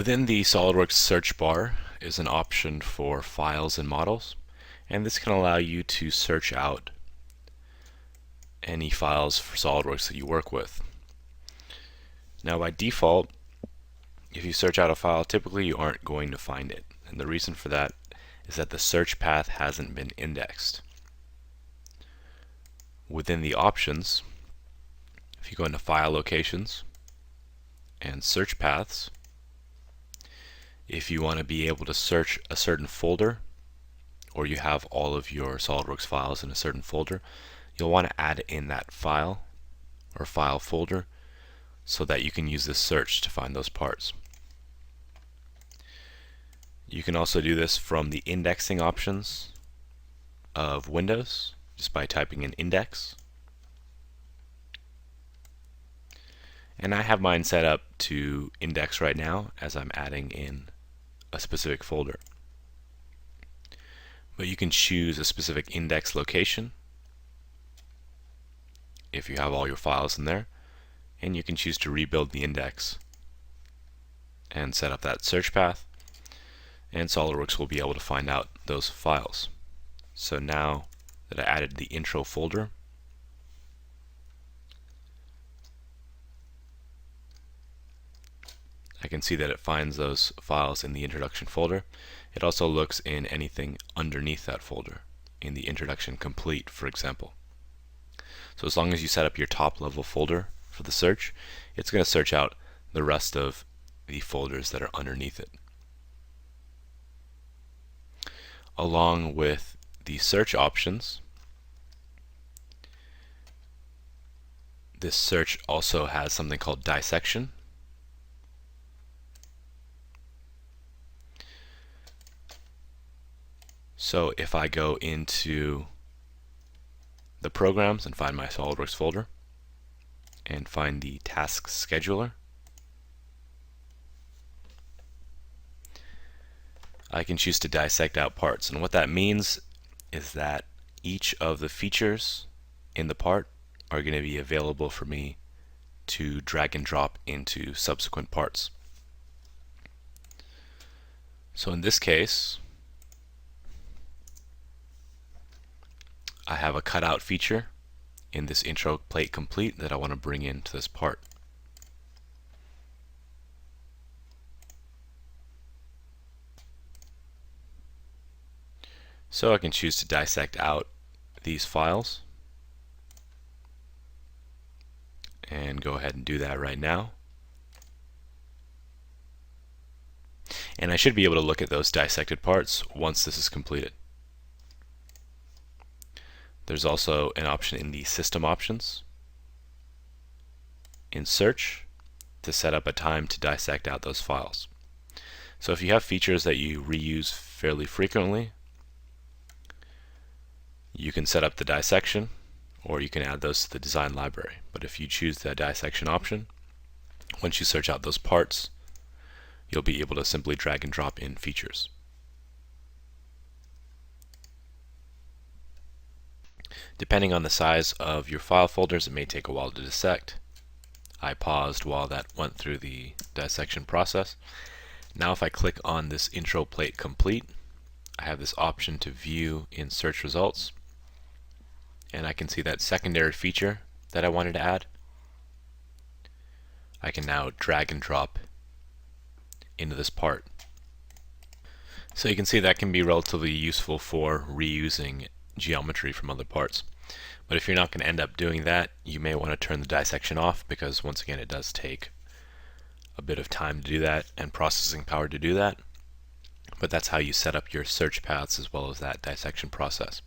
Within the SolidWorks search bar is an option for files and models, and this can allow you to search out any files for SolidWorks that you work with. Now by default, if you search out a file, typically you aren't going to find it, and the reason for that is that the search path hasn't been indexed. Within the options, if you go into File Locations and Search Paths, if you want to be able to search a certain folder, or you have all of your SolidWorks files in a certain folder, you'll want to add in that file or file folder so that you can use this search to find those parts. You can also do this from the indexing options of Windows just by typing in index. And I have mine set up to index right now as I'm adding in a specific folder. But you can choose a specific index location if you have all your files in there, and you can choose to rebuild the index and set up that search path, and SolidWorks will be able to find out those files. So now that I added the intro folder, I can see that it finds those files in the introduction folder. It also looks in anything underneath that folder, in the introduction complete, for example. So as long as you set up your top level folder for the search, it's going to search out the rest of the folders that are underneath it. Along with the search options, this search also has something called dissection. So if I go into the programs and find my SolidWorks folder and find the task scheduler, I can choose to dissect out parts, and what that means is that each of the features in the part are going to be available for me to drag and drop into subsequent parts. So in this case, I have a cutout feature in this intro plate complete that I want to bring into this part. So I can choose to dissect out these files and go ahead and do that right now. And I should be able to look at those dissected parts once this is completed. There's also an option in the system options in search to set up a time to dissect out those files. So if you have features that you reuse fairly frequently, you can set up the dissection, or you can add those to the design library. But if you choose the dissection option, once you search out those parts, you'll be able to simply drag and drop in features. Depending on the size of your file folders, it may take a while to dissect. I paused while that went through the dissection process. Now if I click on this intro plate complete, I have this option to view in search results, and I can see that secondary feature that I wanted to add. I can now drag and drop into this part. So you can see that can be relatively useful for reusing geometry from other parts. But if you're not going to end up doing that, you may want to turn the dissection off, because once again it does take a bit of time to do that and processing power to do that. But that's how you set up your search paths as well as that dissection process.